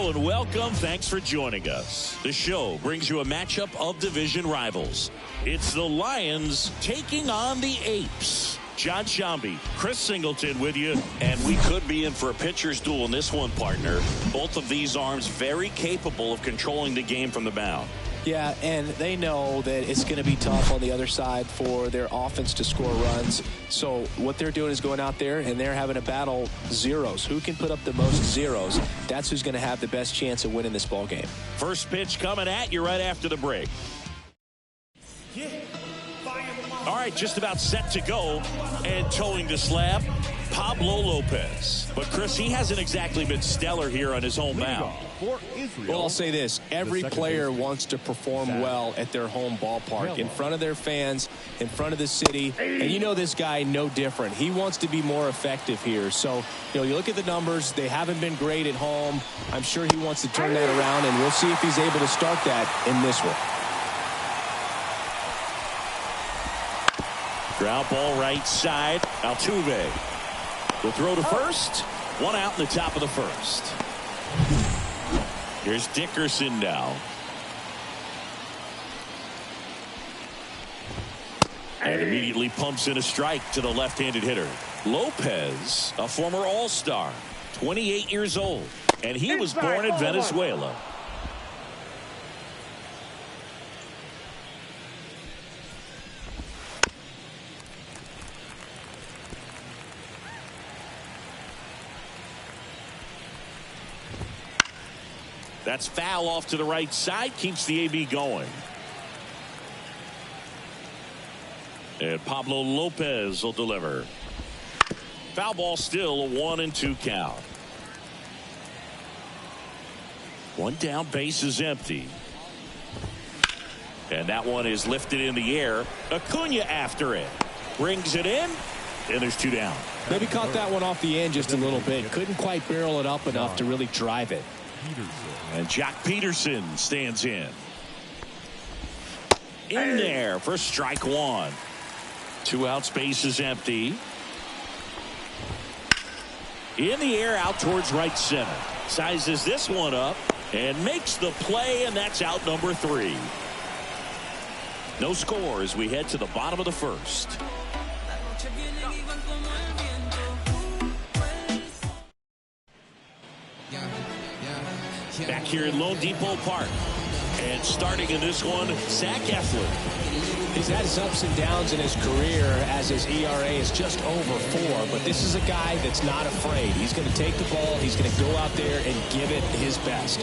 Hello and welcome. Thanks for joining us. The show brings you a matchup of division rivals. It's the Lions taking on the Apes. John Shambi, Chris Singleton with you, and we could be in for a pitcher's duel in this one, partner. Both of these arms very capable of controlling the game from the mound. Yeah, and they know that it's going to be tough on the other side for their offense to score runs. So what they're doing is going out there and they're having to battle zeros. Who can put up the most zeros? That's who's going to have the best chance of winning this ball game. First pitch coming at you right after the break. All right, just about set to go, and towing the slab, Pablo Lopez. But Chris, he hasn't exactly been stellar here on his home mound. Well, I'll say this. Every player wants to perform well at their home ballpark, in front of their fans, in front of the city. And you know this guy no different. He wants to be more effective here. So, you look at the numbers. They haven't been great at home. I'm sure he wants to turn that around, and we'll see if he's able to start that in this one. Ground ball right side. Altuve will throw to first. One out in the top of the first. Here's Dickerson now. And immediately pumps in a strike to the left-handed hitter. Lopez, a former All-Star, 28 years old, and he was born in Venezuela. That's foul off to the right side. Keeps the AB going. And Pablo Lopez will deliver. Foul ball still, a 1-2 count. One down, base is empty. And that one is lifted in the air. Acuna after it. Brings it in. And there's two down. Maybe caught that one off the end just a little bit. Couldn't quite barrel it up enough to really drive it. And Jack Peterson stands in there for strike one. Two outs, base is empty. In the air, out towards right center. Sizes this one up and makes the play, and that's out number 3. No score as we head to the bottom of the first. Back here in Lone Depot Park. And starting in this one, Zach Eflin. He's had his ups and downs in his career as his ERA is just over 4. But this is a guy that's not afraid. He's going to take the ball. He's going to go out there and give it his best.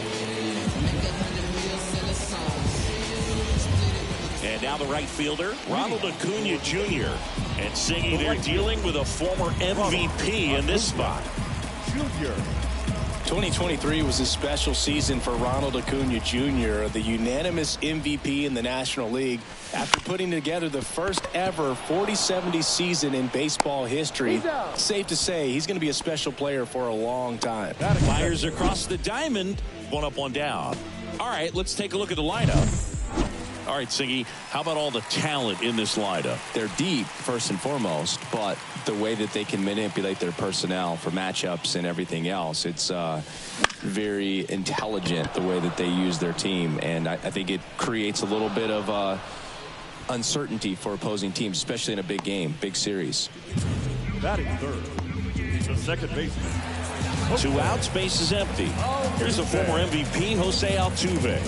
And now the right fielder, Ronald Acuna Jr. And singing they're dealing with a former MVP in this spot. 2023 was a special season for Ronald Acuna Jr., the unanimous MVP in the National League, after putting together the first ever 40-70 season in baseball history. Safe to say he's going to be a special player for a long time. Fires across the diamond, one up, one down. All right, let's take a look at the lineup. All right, Siggy, how about all the talent in this lineup? They're deep, first and foremost, but the way that they can manipulate their personnel for matchups and everything else, it's very intelligent the way that they use their team, and I think it creates a little bit of uncertainty for opposing teams, especially in a big game, big series. Batting third, the second baseman. Two outs, base is empty. Here's the former MVP, Jose Altuve.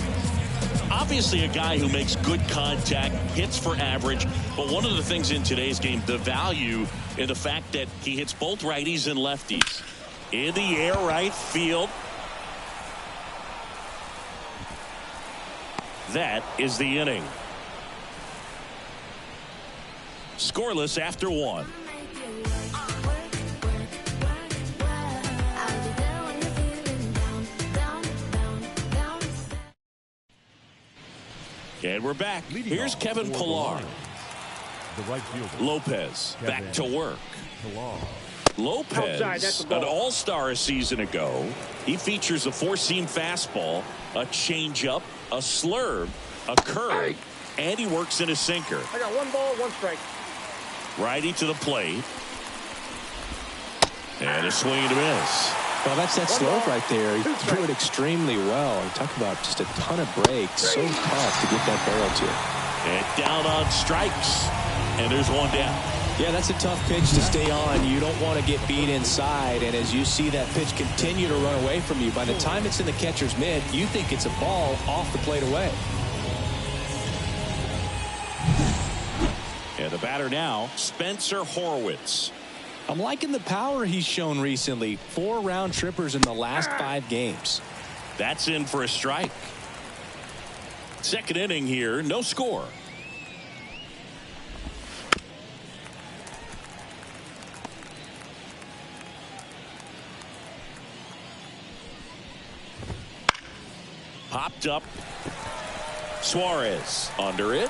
Obviously a guy who makes good contact, hits for average, but one of the things in today's game, the value in the fact that he hits both righties and lefties. In the air, right field. That is the inning. Scoreless after 1. And we're back. Here's Kevin Pillar. Lopez back to work. Lopez, an all-star a season ago. He features a four-seam fastball, a changeup, a slurve, a curve, and he works in a sinker. I got 1 ball, 1 strike. Righty to the plate. And a swing and a miss. Well, that's that slope right there. He threw it extremely well. He talked about just a ton of breaks. So tough to get that barrel to. And down on strikes. And there's one down. Yeah, that's a tough pitch to stay on. You don't want to get beat inside. And as you see that pitch continue to run away from you, by the time it's in the catcher's mitt, you think it's a ball off the plate away. And the batter now, Spencer Horwitz. I'm liking the power he's shown recently. 4 round trippers in the last 5 games. That's in for a strike. Second inning here, no score. Popped up. Suarez under it.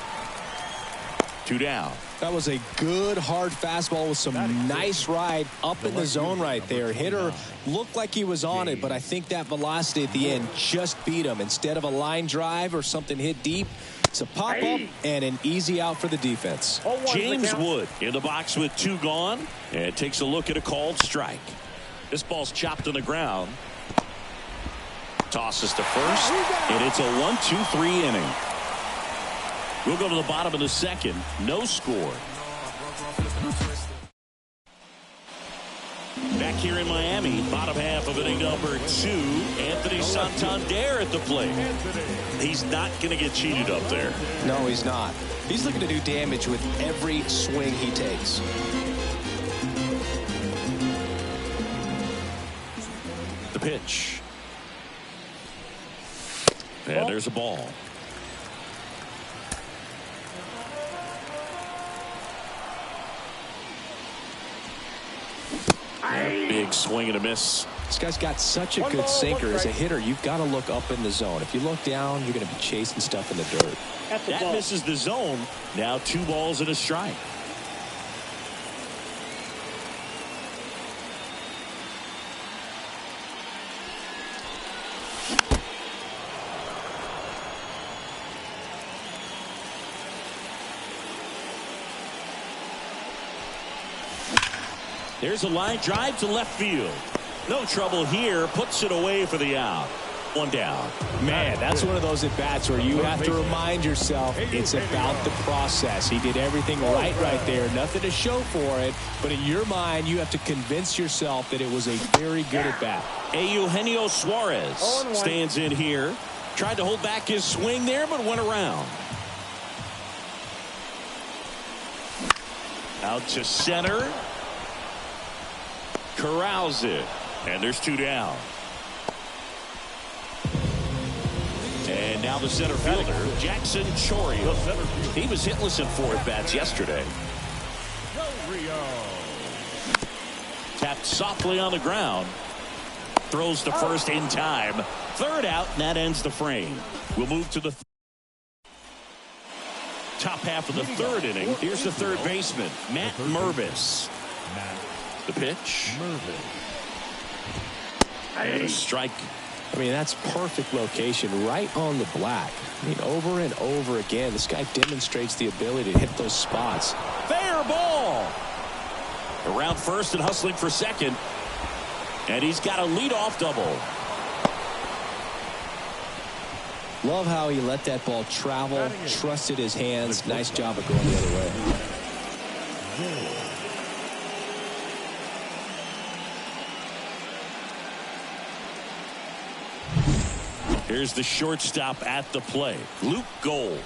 2 down. That was a good hard fastball with some nice ride up in the zone right there. Hitter looked like he was on it, but I think that velocity at the end just beat him. Instead of a line drive or something hit deep, it's a pop up and an easy out for the defense. James Wood in the box with 2 gone, and takes a look at a called strike. This ball's chopped on the ground. Tosses to first, and it's a 1-2-3 inning. We'll go to the bottom of the second. No score. Back here in Miami, bottom half of inning number 2. Anthony Santander at the plate. He's not going to get cheated up there. No, he's not. He's looking to do damage with every swing he takes. The pitch. And there's a ball. Big swing and a miss. This guy's got such a good sinker. As a hitter, you've got to look up in the zone. If you look down, you're going to be chasing stuff in the dirt. That misses the zone. Now 2 balls and a strike. There's a line drive to left field. No trouble here. Puts it away for the out. 1 down. Man, that's one of those at-bats where you have to remind yourself it's about the process. He did everything right there. Nothing to show for it. But in your mind, you have to convince yourself that it was a very good at-bat. Eugenio Suarez stands in here. Tried to hold back his swing there, but went around. Out to center. Corrals it. And there's 2 down. And now the center fielder, Jackson Chourio. He was hitless in 4 at-bats yesterday. Tapped softly on the ground. Throws to first in time. 3rd out, and that ends the frame. We'll move to the top half of the 3rd inning. Here's the 3rd baseman, Matt Mervis. The pitch. And a strike. I mean, that's perfect location, right on the black. I mean, over and over again, this guy demonstrates the ability to hit those spots. Fair ball. Around first and hustling for second. And he's got a leadoff double. Love how he let that ball travel, trusted his hands. Nice job of going the other way. Here's the shortstop at the plate, Luke Gold.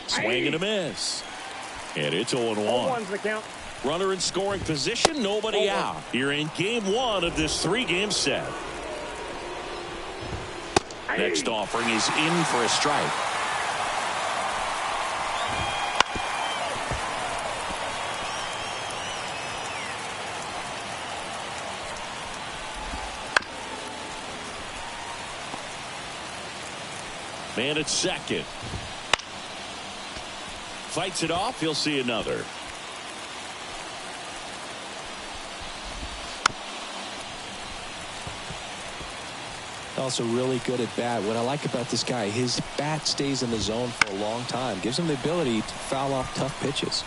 Swing and a miss. And it's 0-1. Runner in scoring position, nobody out. Here in game 1 of this 3-game set. Next offering is in for a strike. Man at second. Fights it off. He'll see another. Also really good at bat. What I like about this guy, his bat stays in the zone for a long time. Gives him the ability to foul off tough pitches.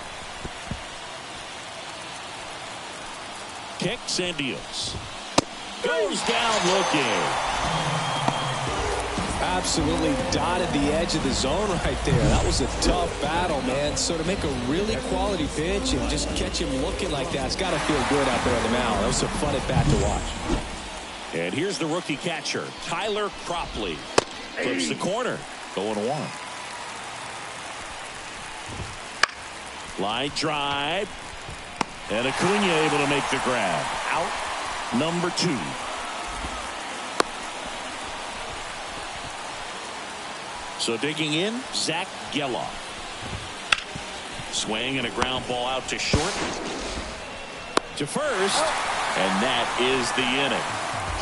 Kicks and deals. goes down looking. Absolutely dotted the edge of the zone right there. That was a tough battle, man. So to make a really quality pitch and just catch him looking like that, it's got to feel good out there on the mound. That was a fun at bat to watch. And here's the rookie catcher, Tyler Cropley. Flips the corner. 0-1. Line drive. And Acuna able to make the grab. Out number 2. So digging in, Zach Geloff. Swing and a ground ball out to short. To first. And that is the inning.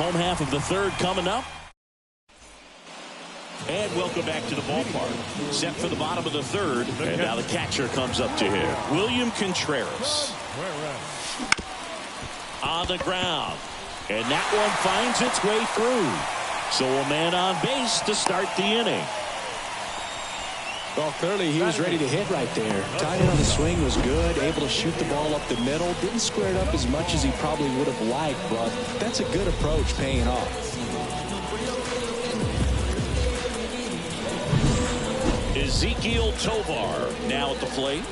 Home half of the third coming up. And welcome back to the ballpark. Set for the bottom of the third. And now the catcher comes up to him. William Contreras. On the ground. And that one finds its way through. So a man on base to start the inning. Well, clearly he was ready to hit right there. Timing on the swing was good. Able to shoot the ball up the middle. Didn't square it up as much as he probably would have liked, but that's a good approach paying off. Ezequiel Tovar now at the plate.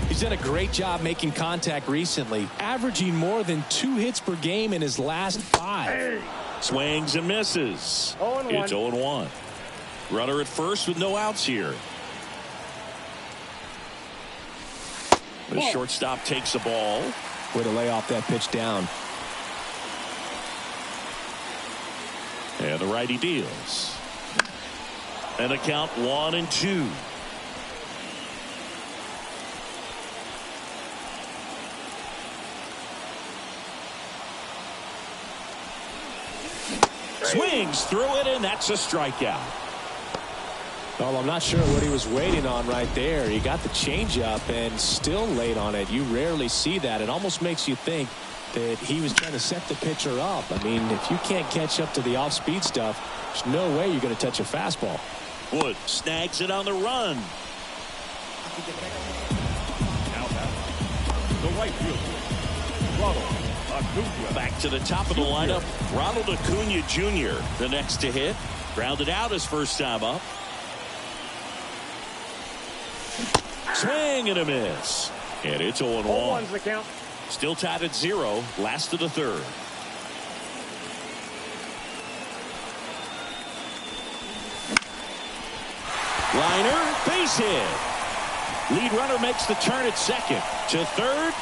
He's done a great job making contact recently, averaging more than 2 hits per game in his last 5. Swings and misses. It's 0-1. Runner at first with no outs here. The shortstop takes the ball. Way to lay off that pitch down. And the righty deals. And a count 1-2. Swings through it, and that's a strikeout. Well, I'm not sure what he was waiting on right there. He got the changeup and still laid on it. You rarely see that. It almost makes you think that he was trying to set the pitcher up. I mean, if you can't catch up to the off-speed stuff, there's no way you're going to touch a fastball. Wood snags it on the run. The right fielder, Ronald Acuna. Back to the top of the lineup, Ronald Acuna Jr. the next to hit. Grounded out his first time up. Swing and a miss. And it's 0-1. The count. Still tied at 0. Last of the third. Liner, base hit. Lead runner makes the turn at second. To third.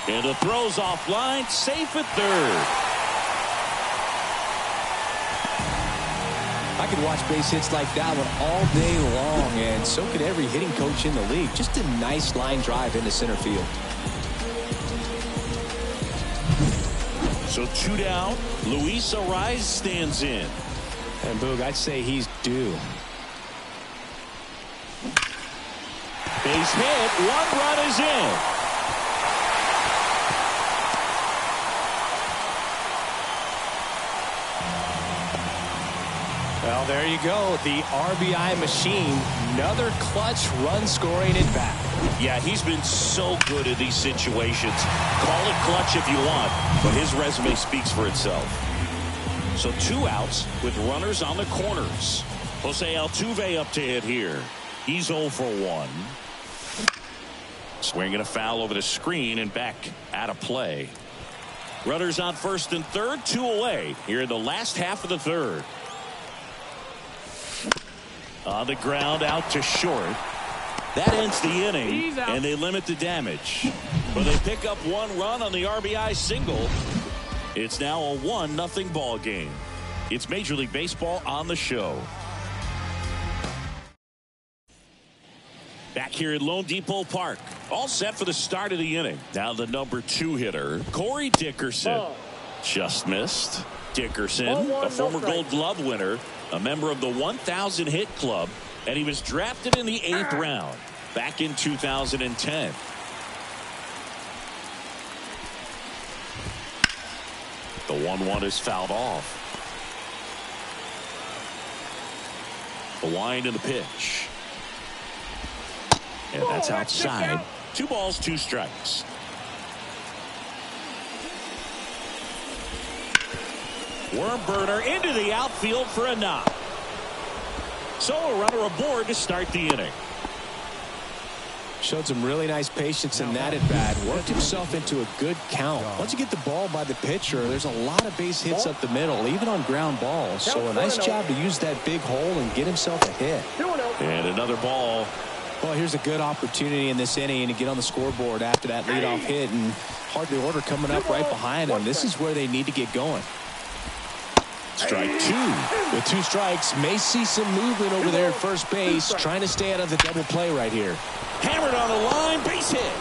And the throw's offline. Safe at third. I could watch base hits like that one all day long, and so could every hitting coach in the league. Just a nice line drive into center field. So 2 down. Luis Ariz stands in. And Boog, I'd say he's due. Base hit. 1 run is in. Well, there you go. The RBI machine. Another clutch run scoring at bat. Yeah, he's been so good in these situations. Call it clutch if you want, but his resume speaks for itself. So 2 outs with runners on the corners. Jose Altuve up to hit here. He's 0 for 1. Swinging a foul over the screen and back out of play. Runners on first and third, 2 away here in the last half of the third. On the ground out to short. That ends the inning, and they limit the damage. But they pick up 1 run on the RBI single. It's now a 1-0 ball game. It's Major League Baseball on the show. Back here at Lone Depot Park. All set for the start of the inning. Now the number 2 hitter, Corey Dickerson. Just missed. Dickerson, a former Gold Glove winner, a member of the 1,000 hit club, and he was drafted in the 8th round back in 2010. The 1-1 is fouled off. The wind and the pitch. And that's outside. 2 balls, 2 strikes. Worm burner into the outfield for a knock. So a runner aboard to start the inning. Showed some really nice patience in that at bat. Worked himself into a good count. Once you get the ball by the pitcher, there's a lot of base hits up the middle, even on ground balls. So a nice job to use that big hole and get himself a hit. And another ball. Well, here's a good opportunity in this inning to get on the scoreboard after that leadoff hit, and hardly order coming up right behind him. This is where they need to get going. Strike two. With 2 strikes, may see some movement over there at first base, trying to stay out of the double play right here. Hammered on the line, base hit.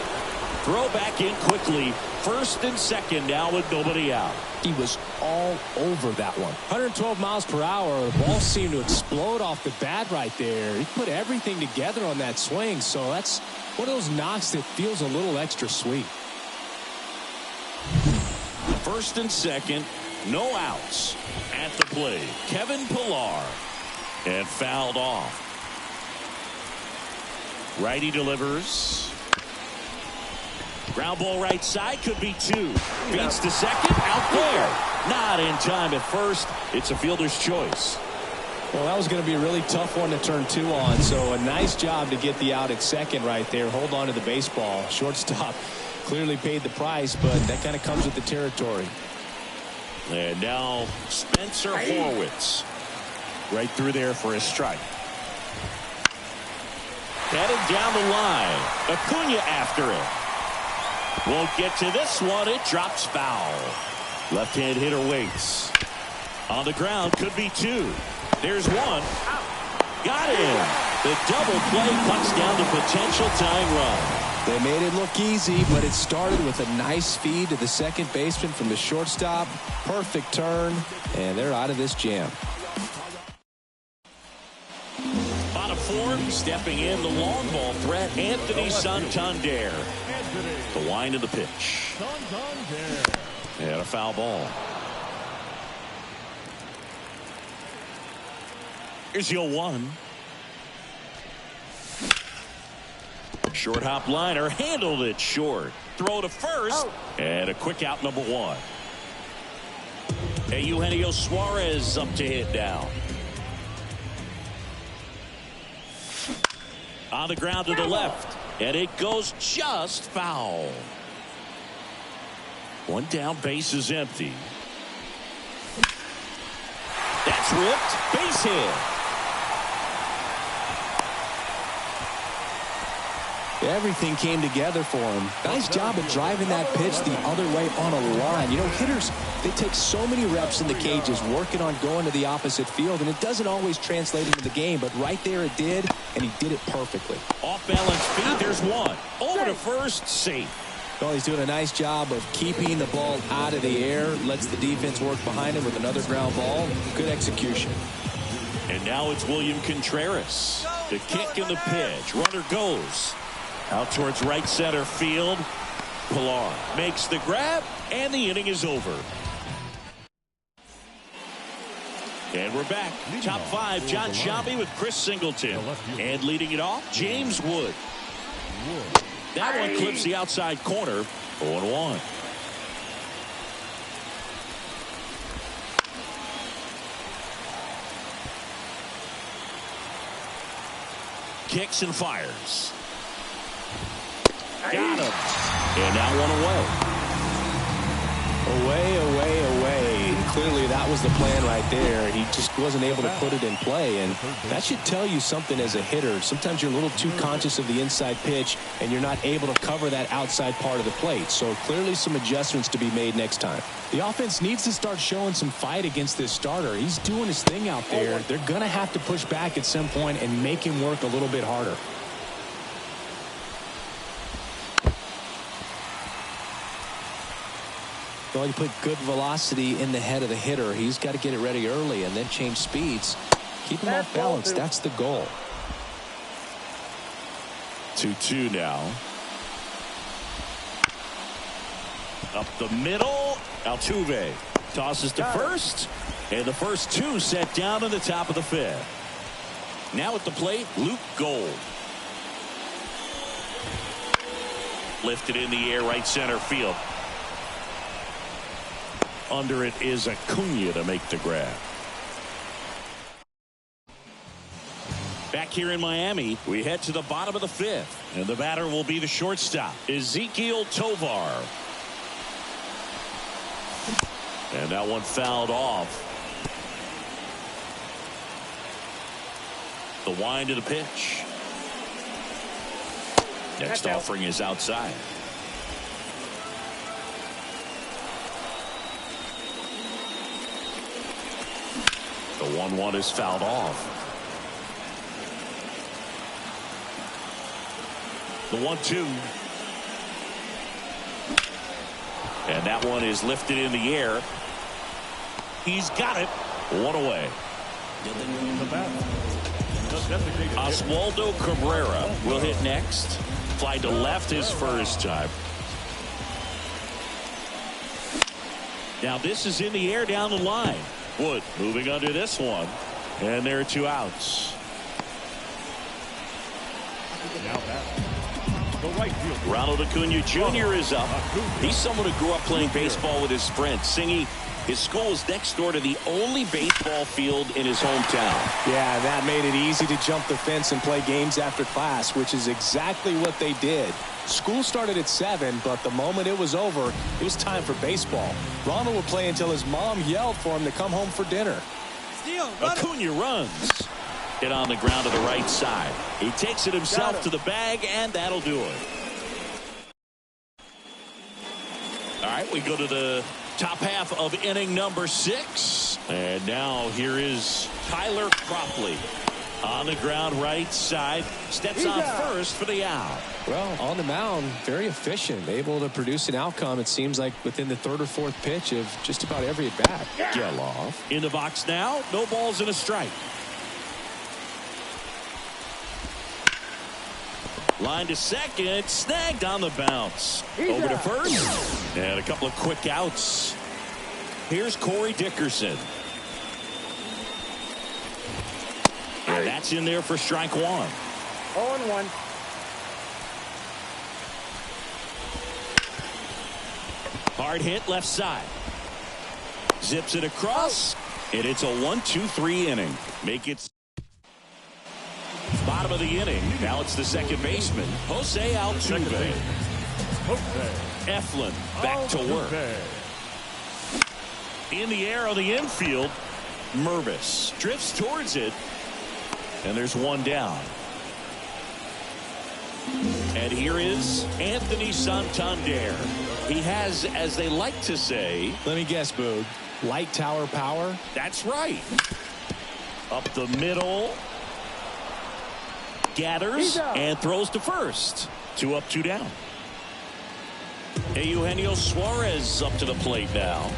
Throw back in quickly. First and second now with nobody out. He was all over that one. 112 miles per hour. The ball seemed to explode off the bat right there. He put everything together on that swing, so that's one of those knocks that feels a little extra sweet. First and second, no outs. At the plate, Kevin Pillar. And fouled off. Righty delivers. Ground ball right side, could be 2. Beats to second, out there. Not in time at first. It's a fielder's choice. Well, that was going to be a really tough one to turn 2 on, so a nice job to get the out at second right there. Hold on to the baseball. Shortstop clearly paid the price, but that kind of comes with the territory. And now Spencer Horwitz. Right through there for a strike. Headed down the line. Acuna after it. Won't get to this one. It drops foul. Left-hand hitter waits. On the ground, could be 2. There's 1. Got him. The double play cuts down the potential tying run. They made it look easy, but it started with a nice feed to the second baseman from the shortstop. Perfect turn, and they're out of this jam. Out of form, stepping in, the long ball threat, Anthony Santander. The wind of the pitch. And a foul ball. Here's your 1. Short hop liner, handled it short. Throw to first, and a quick out, number 1. Eugenio Suarez up to hit now. On the ground to the left, and it goes just foul. 1 down, base is empty. That's ripped, base hit. Everything came together for him. Nice job of driving that pitch the other way on a line. You know, hitters, they take so many reps in the cages working on going to the opposite field, and it doesn't always translate into the game, but right there it did, and he did it perfectly. Off balance feed, there's 1. Over to first, safe. Well, he's doing a nice job of keeping the ball out of the air, lets the defense work behind him with another ground ball. Good execution. And now it's William Contreras. The kick and the pitch. Runner goes out towards right center field. Pillar makes the grab, and the inning is over. And we're back. Top 5, John Shambi with Chris Singleton. And leading it off, James Wood. That one clips the outside corner. 0-1. Kicks and fires. Got him. And now 1 away. Away, away, away. Clearly that was the plan right there. He just wasn't able to put it in play, and that should tell you something as a hitter. Sometimes you're a little too conscious of the inside pitch, and you're not able to cover that outside part of the plate. So clearly some adjustments to be made next time. The offense needs to start showing some fight against this starter. He's doing his thing out there. They're going to have to push back at some point and make him work a little bit harder. Well, you put good velocity in the head of the hitter. He's got to get it ready early and then change speeds. Keep him off balance. That's the goal. 2-2 now. Up the middle. Altuve tosses to first. And the first 2 set down in the top of the 5th. Now at the plate, Luke Gold. Lifted in the air, right center field. Under it is Acuna to make the grab. Back here in Miami, we head to the bottom of the fifth. And the batter will be the shortstop, Ezequiel Tovar. And that one fouled off. The wind of the pitch. Next offering is outside. The 1-1 is fouled off. The 1-2. And that one is lifted in the air. He's got it. One away. Oswaldo Cabrera will hit next. Fly to left his first time. Now this is in the air down the line. Wood moving under this one. And there are 2 outs. Ronald Acuna Jr. is up. He's someone who grew up playing baseball with his friends. Singy, his school is next door to the only baseball field in his hometown. Yeah, that made it easy to jump the fence and play games after class, which is exactly what they did. School started at 7, but the moment it was over, it was time for baseball. Ronald would play until his mom yelled for him to come home for dinner. Acuna runs. Hit on the ground to the right side. He takes it himself to the bag, and that'll do it. All right, we go to the top half of inning number 6. And now here is Tyler Cropley. On the ground right side. Steps on first for the out. Well, on the mound, very efficient. Able to produce an outcome, it seems like, within the 3rd or 4th pitch of just about every at-bat. Geloff in the box now. No balls and a strike. Line to second. Snagged on the bounce. Over to first. And a couple of quick outs. Here's Corey Dickerson. And that's in there for strike 1. 0-1. Hard hit left side. Zips it across. And it's a 1-2-3 inning. Make it bottom of the inning. Now it's the second baseman, Jose Altuve. Eflin back to work. In the air on the infield. Mervis drifts towards it. And there's one down. And here is Anthony Santander. He has, as they like to say, let me guess, Boog, light tower power? That's right. Up the middle. Gathers and throws to first. 2 up, 2 down. Eugenio Suarez up to the plate now.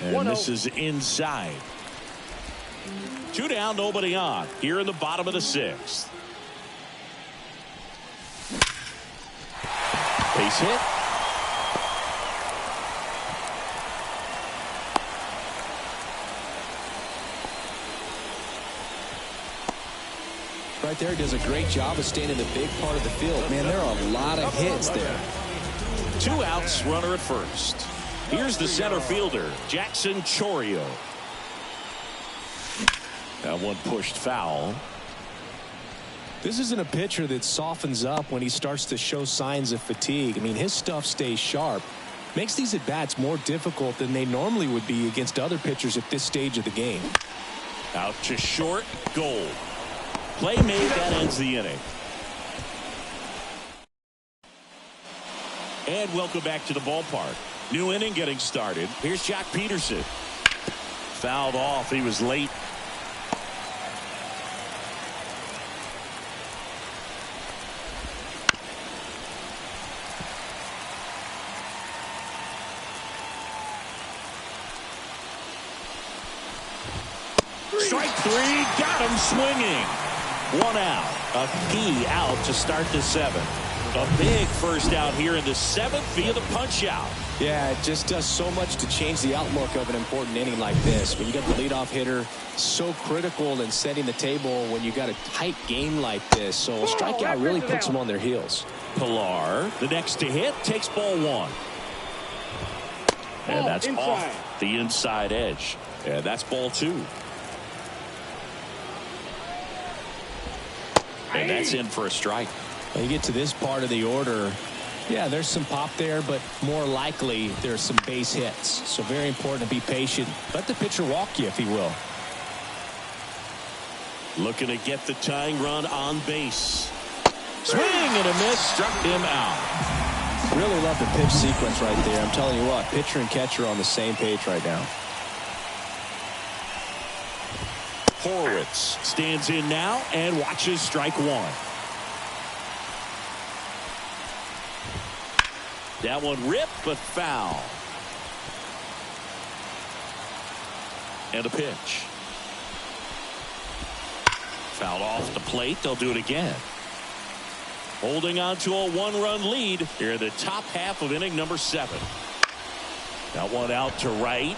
And this is inside. 2 down, nobody on. Here in the bottom of the 6th. Base hit. Right there, does a great job of staying in the big part of the field. Man, there are a lot of hits there. 2 outs, runner at first. Here's the center fielder, Jackson Chourio. That one pushed foul. This isn't a pitcher that softens up when he starts to show signs of fatigue. I mean, his stuff stays sharp. Makes these at-bats more difficult than they normally would be against other pitchers at this stage of the game. Out to short, Gold. Play made, that ends the inning. And welcome back to the ballpark. New inning getting started. Here's Jock Peterson. Fouled off. He was late. Strike 3. Got him swinging. 1 out. A key out to start the 7th. A big first out here in the 7th via the punch out. Yeah, it just does so much to change the outlook of an important inning like this. When you got the leadoff hitter, so critical in setting the table when you got a tight game like this. So a strikeout really puts them on their heels. Pilar, the next to hit, takes ball one. And that's off the inside edge. And that's ball two. And that's in for a strike. When you get to this part of the order, yeah, there's some pop there, but more likely there's some base hits. So very important to be patient. Let the pitcher walk you, if he will. Looking to get the tying run on base. Swing and a miss, struck him out. Really love the pitch sequence right there. I'm telling you what, pitcher and catcher on the same page right now. Horwitz stands in now and watches strike one. That one ripped, but foul. And a pitch. Fouled off the plate. They'll do it again. Holding on to a one-run lead here in the top half of inning number 7. That one out to right.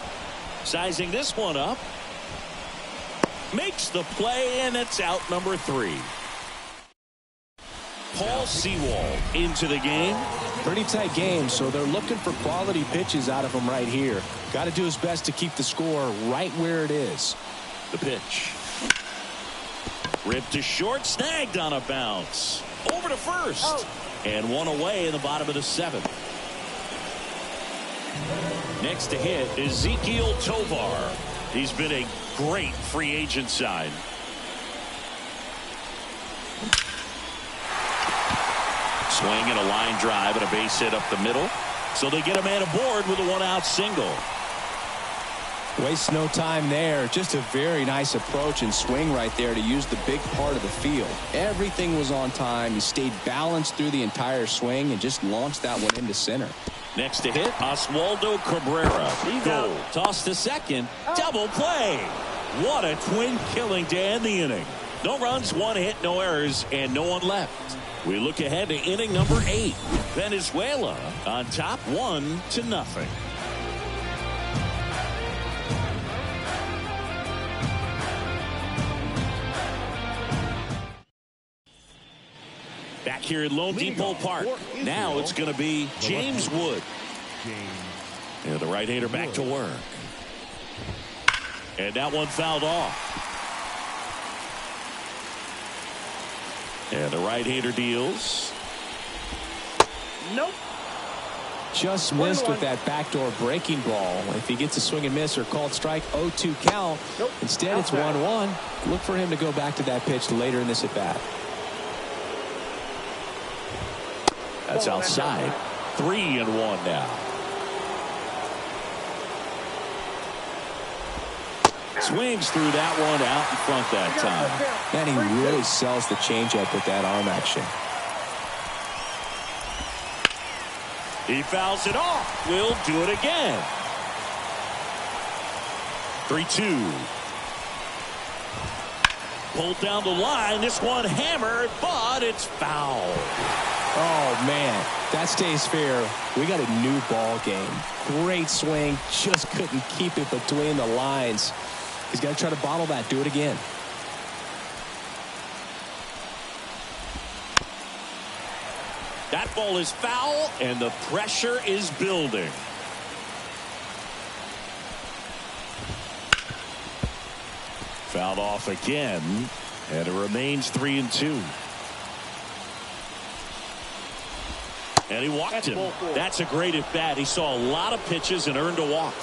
Sizing this one up. Makes the play, and it's out number 3. Paul Sewald into the game. Pretty tight game, so they're looking for quality pitches out of him right here. Got to do his best to keep the score right where it is. The pitch. Ripped to short, snagged on a bounce. Over to first. And one away in the bottom of the 7th. Next to hit is Ezekiel Tovar. He's been a great free agent sign. Swing and a line drive and a base hit up the middle. So they get a man aboard with a one-out single. Waste no time there. Just a very nice approach and swing right there to use the big part of the field. Everything was on time. He stayed balanced through the entire swing and just launched that one into center. Next to hit, Oswaldo Cabrera. Goal. Toss to second. Double play. What a twin killing to end the inning. No runs, one hit, no errors, and no one left. We look ahead to inning number 8. Venezuela on top 1-0. Back here at Lone Depot Park. Now it's going to be James Wood. And the right-hander back to work. And that one fouled off. And the right-hander deals. Nope. Just missed with that backdoor breaking ball. If he gets a swing and miss or called strike, 0-2 count. Nope. Instead, it's 1-1. Look for him to go back to that pitch later in this at-bat. That's outside. 3-1 now. Swings through that one out in front that time. And he really sells the changeup with that arm action. He fouls it off. We'll do it again. 3-2. Pulled down the line. This one hammered, but it's foul. Oh, man, that stays fair. We got a new ball game. Great swing. Just couldn't keep it between the lines. He's got to try to bottle that. Do it again. That ball is foul, and the pressure is building. Fouled off again, and it remains 3-2. And he walked him. That's a great at bat. He saw a lot of pitches and earned a walk.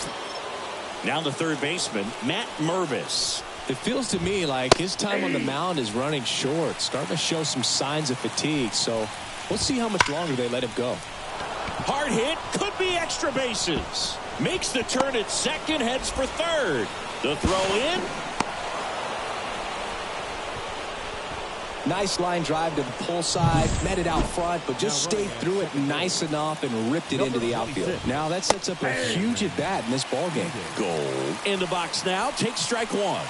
Now the third baseman, Matt Mervis. It feels to me like his time on the mound is running short, starting to show some signs of fatigue. So we'll see how much longer they let him go. Hard hit, could be extra bases. Makes the turn at second, heads for third. The throw in. Nice line drive to the pull side, met it out front, but just stayed through it nice enough and ripped it into the outfield. Now that sets up a huge at bat in this ball game. Goal. In the box now, takes strike one.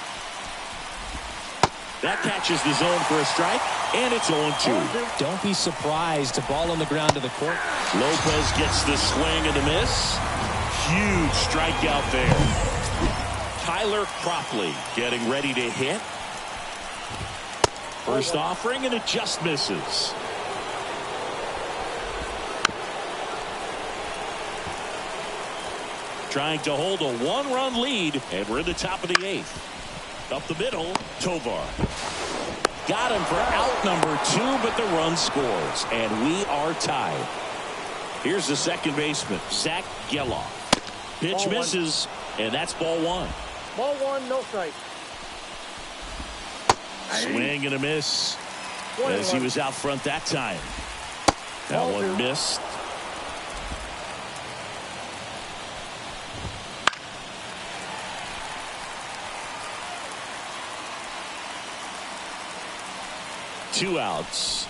That catches the zone for a strike, and it's 0-2. Don't be surprised. A ball on the ground to the court. Lopez gets the swing and a miss. Huge strikeout there. Tyler Cropley getting ready to hit. First offering, and it just misses. Trying to hold a one-run lead, and we're in the top of the 8th. Up the middle, Tovar. Got him for out number 2, but the run scores, and we are tied. Here's the second baseman, Zach Geloff. Pitch misses, and that's ball 1. Ball 1, no strike. Swing and a miss as he was out front that time. That one missed. Two outs.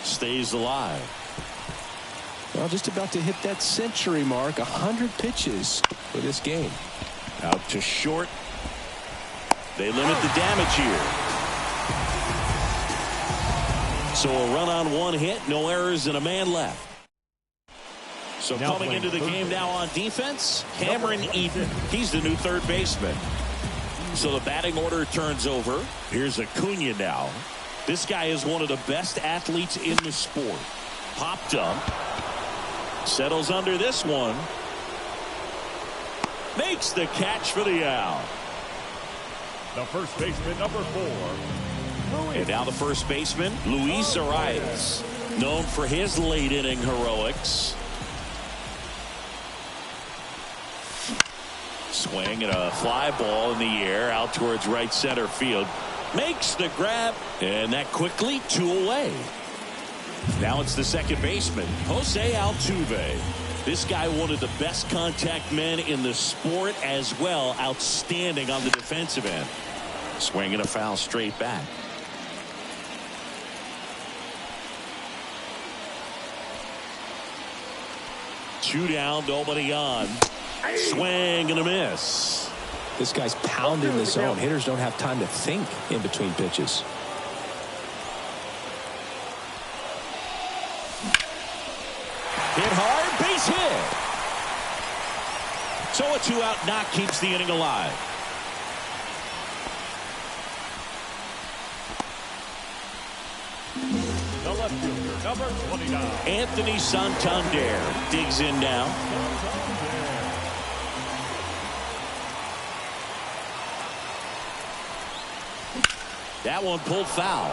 Stays alive. Well, just about to hit that century mark. 100 pitches for this game. Out to short. They limit the damage here. So a run on 1 hit, no errors, and a man left. So coming into the game now on defense, Cameron Eden. He's the new third baseman. So the batting order turns over. Here's Acuna now. This guy is one of the best athletes in the sport. Popped up. Settles under this one. Makes the catch for the out. The first baseman, number 4. And now the first baseman, Luis Arias, known for his late inning heroics. Swing and a fly ball in the air out towards right center field. Makes the grab, and that quickly 2 away. Now it's the second baseman, Jose Altuve. This guy, one of the best contact men in the sport as well. Outstanding on the defensive end. Swinging a foul straight back. Two down, nobody on. Swing and a miss. This guy's pounding the zone. Hitters don't have time to think in between pitches. Hit hard, base hit. So a 2-out knock keeps the inning alive. The left fielder, number 29. Anthony Santander digs in now. That one pulled foul.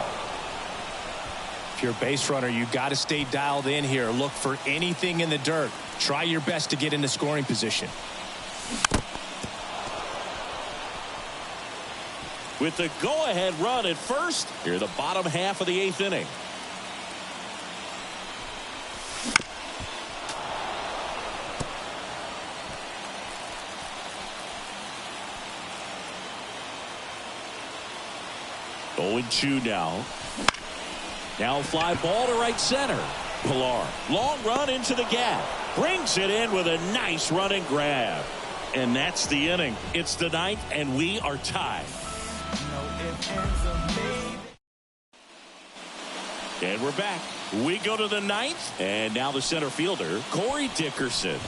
If you're a base runner, you got to stay dialed in here. Look for anything in the dirt. Try your best to get into scoring position. With the go-ahead run at first, here the bottom half of the 8th inning. Oh, 0-2 now. Now fly ball to right center. Pilar, long run into the gap. Brings it in with a nice running grab. And that's the inning. It's the 9th, and we are tied. And we're back. We go to the 9th, and now the center fielder, Corey Dickerson.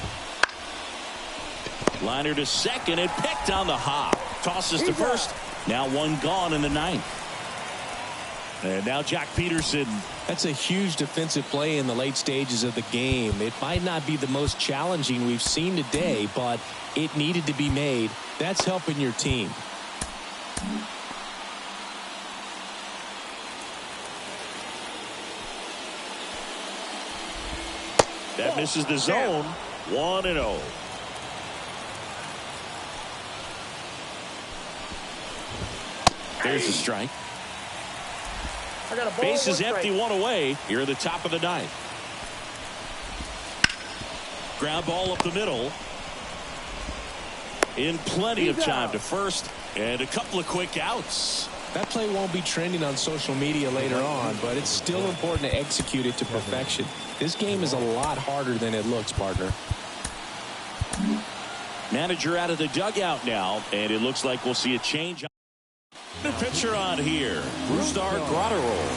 Liner to second and picked on the hop. Tosses to first. Now one gone in the 9th. And now Jack Peterson. That's a huge defensive play in the late stages of the game. It might not be the most challenging we've seen today, but it needed to be made. That's helping your team. That misses the zone. 1-0. There's the strike. Base is empty, 1 away. Here at the top of the 9th. Ground ball up the middle. In plenty of time to first, and a couple of quick outs. That play won't be trending on social media later on, but it's still important to execute it to perfection. This game is a lot harder than it looks, partner. Manager out of the dugout now, and it looks like we'll see a change. The pitcher on here, Brusdar Graterol.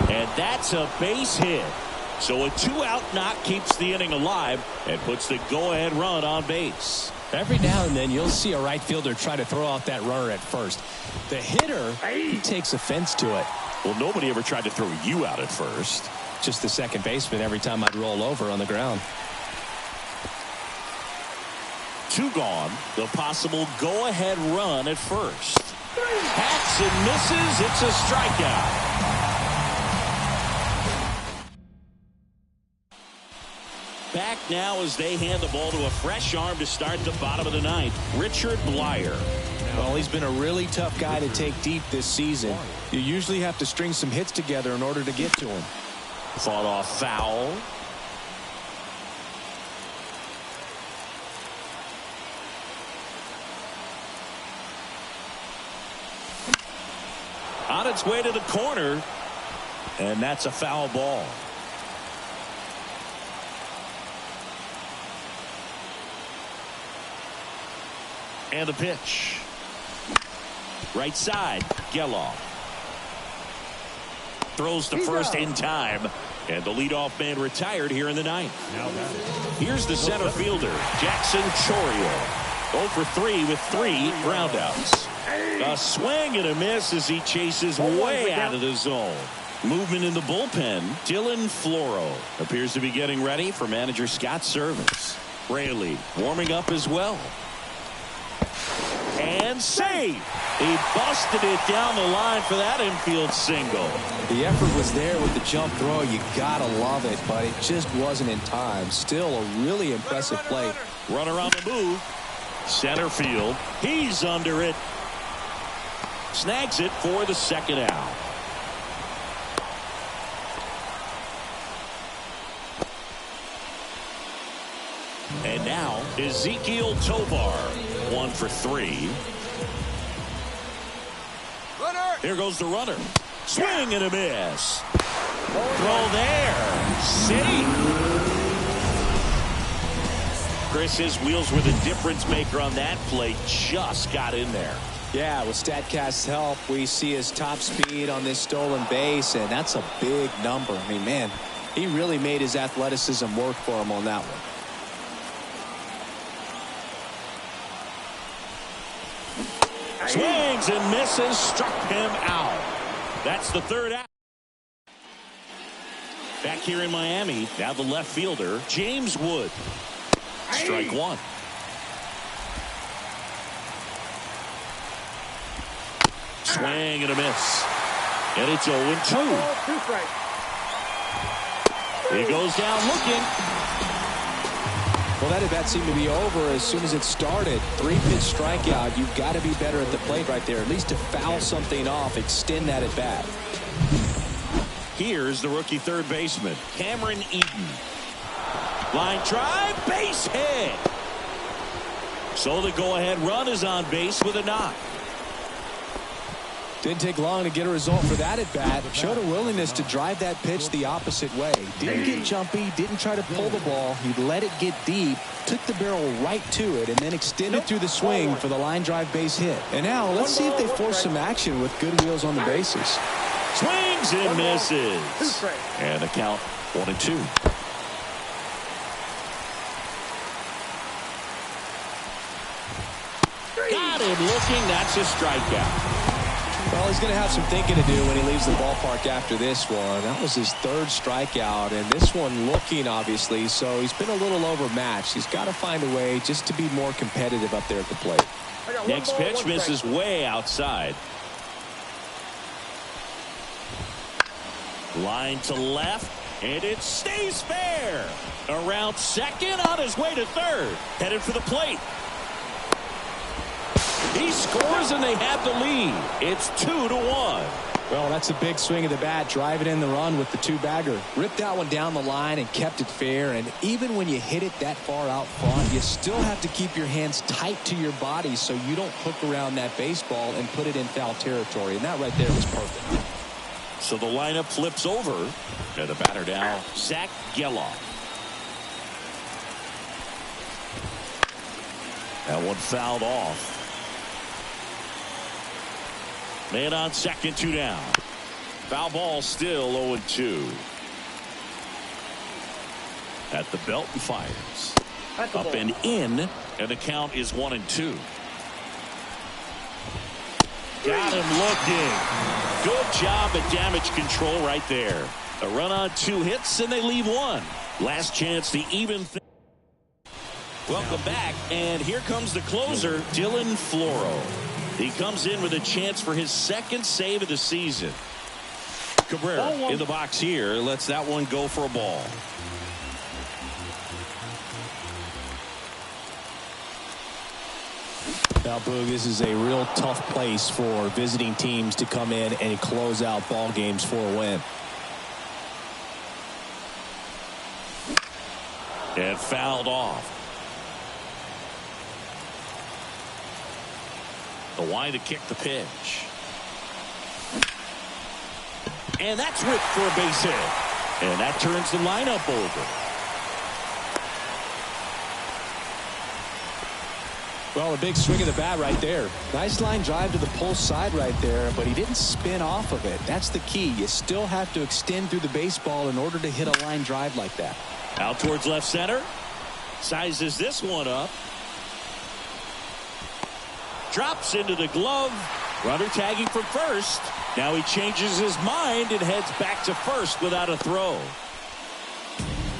And that's a base hit. So a 2-out knock keeps the inning alive and puts the go-ahead run on base. Every now and then you'll see a right fielder try to throw out that runner at first. The hitter, he takes offense to it. Well, nobody ever tried to throw you out at first. Just the second baseman every time I'd roll over on the ground. 2 gone. The possible go-ahead run at first. Hacks and misses. It's a strikeout. Back now as they hand the ball to a fresh arm to start the bottom of the ninth, Richard Blyer. Well, he's been a really tough guy to take deep this season. You usually have to string some hits together in order to get to him. Fought off foul. On its way to the corner, and that's a foul ball. And the pitch. Right side, Geloff. Throws to first in time. And the leadoff man retired here in the ninth. Here's the center fielder, Jackson Chourio. 0 for 3 with 3 groundouts. A swing and a miss as he chases way out of the zone. Movement in the bullpen. Dylan Floro appears to be getting ready for manager Scott's service. Raley warming up as well. And save. He busted it down the line for that infield single. The effort was there with the jump throw. You gotta love it, but it just wasn't in time. Still a really impressive play. Runner on the move. Center field. He's under it. Snags it for the second out. And now Ezekiel Tovar. 1 for 3. Here goes the runner. Swing and a miss. Throw there. Safe. Chris, his wheels were the difference maker on that play. Just got in there. Yeah, with StatCast's help, we see his top speed on this stolen base, and that's a big number. I mean, man, he really made his athleticism work for him on that one. Swings and misses, struck him out. That's the third out. Back here in Miami, now the left fielder, James Wood. Strike 1. Swing and a miss. And it's 0-2. He goes down looking. Well, that at bat seemed to be over as soon as it started. 3-pitch strikeout. You've got to be better at the plate right there. At least to foul something off, extend that at bat. Here's the rookie third baseman, Cameron Eaton. Line drive, base hit. So the go-ahead run is on base with a knock. Didn't take long to get a result for that at bat. Showed a willingness to drive that pitch the opposite way. Didn't get jumpy, didn't try to pull the ball. He let it get deep, took the barrel right to it, and then extended through the swing for the line drive base hit. And now let's see if they force some action with good wheels on the bases. Swings and misses. And the count 1-2. Got him looking. That's a strikeout. Well, he's going to have some thinking to do when he leaves the ballpark after this one. That was his third strikeout, and this one looking, obviously, so he's been a little overmatched. He's got to find a way just to be more competitive up there at the plate. Next pitch misses way outside. Line to left, and it stays fair. Around second, on his way to third. Headed for the plate. He scores and they have the lead. It's 2-1. Well, that's a big swing of the bat, driving in the run with the 2-bagger. Ripped that one down the line and kept it fair. And even when you hit it that far out front, you still have to keep your hands tight to your body so you don't hook around that baseball and put it in foul territory. And that right there was perfect. So the lineup flips over. And the batter now, Zach Geloff. That one fouled off. Man on second, 2 down. Foul ball still 0-2. At the belt and fires. Up and in, and the count is 1-2. Got him looking. Good job at damage control right there. A run on 2 hits, and they leave 1. Last chance to even things. Welcome back, and here comes the closer, Dylan Floro. He comes in with a chance for his 2nd save of the season. Cabrera in the box here, lets that one go for a ball. Now, Boog, this is a real tough place for visiting teams to come in and close out ball games for a win. And fouled off. The wide to kick the pitch. And that's whipped for a base hit. And that turns the lineup over. Well, a big swing of the bat right there. Nice line drive to the pull side right there, but he didn't spin off of it. That's the key. You still have to extend through the baseball in order to hit a line drive like that. Out towards left center. Sizes this one up. Drops into the glove. Runner tagging from first. Now he changes his mind and heads back to first without a throw.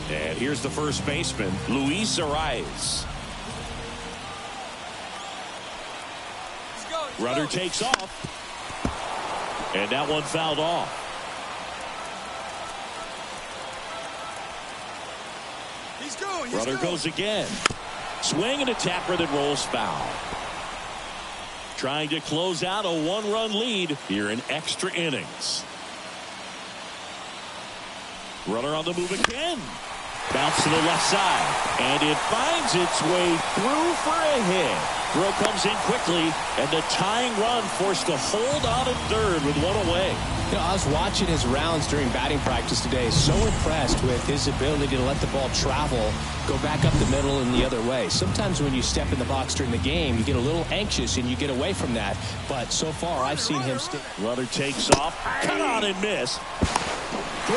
And here's the first baseman, Luis Arias. Runner takes off. And that one fouled off. Runner goes again. Swing and a tapper that rolls foul. Trying to close out a 1-run lead here in extra innings. Runner on the move again. Bounce to the left side. And it finds its way through for a hit. Throw comes in quickly, and the tying run forced to hold on at third with 1 away. You know, I was watching his rounds during batting practice today. So impressed with his ability to let the ball travel, go back up the middle and the other way. Sometimes when you step in the box during the game, you get a little anxious and you get away from that. But so far, I've seen him stick. Runner takes off, cut on and miss. Throw,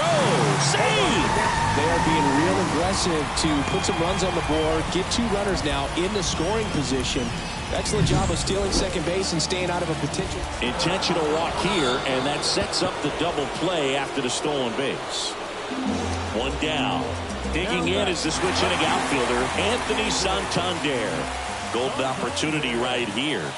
save! They are being real aggressive to put some runs on the board, get 2 runners now in the scoring position. Excellent job of stealing second base and staying out of a potential. Intentional walk here, and that sets up the double play after the stolen base. 1 down. Digging in is the switch hitting outfielder, Anthony Santander. Golden opportunity right here.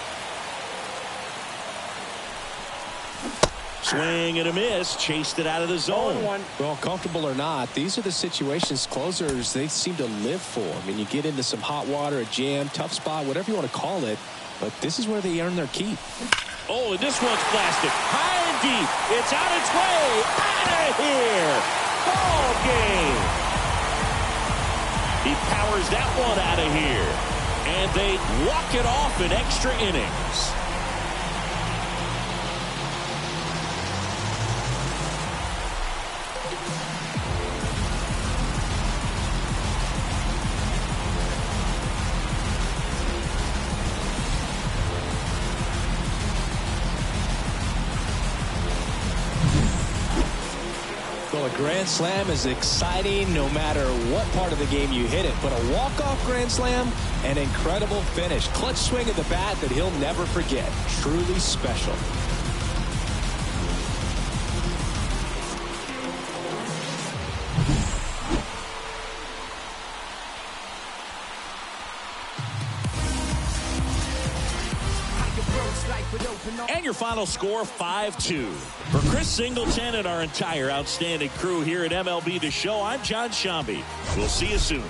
Swing and a miss, chased it out of the zone. Well, comfortable or not, these are the situations closers they seem to live for. I mean, you get into some hot water, a jam, tough spot, whatever you want to call it, but this is where they earn their keep. Oh, and this one's plastic. High and deep. It's on its way. Out of here. Ball game. He powers that one out of here. And they walk it off in extra innings. Well, a grand slam is exciting no matter what part of the game you hit it, but a walk-off grand slam, an incredible finish. Clutch swing of the bat that he'll never forget. Truly special. And your final score, 5-2. For Chris Singleton and our entire outstanding crew here at MLB The Show, I'm John Shambi. We'll see you soon.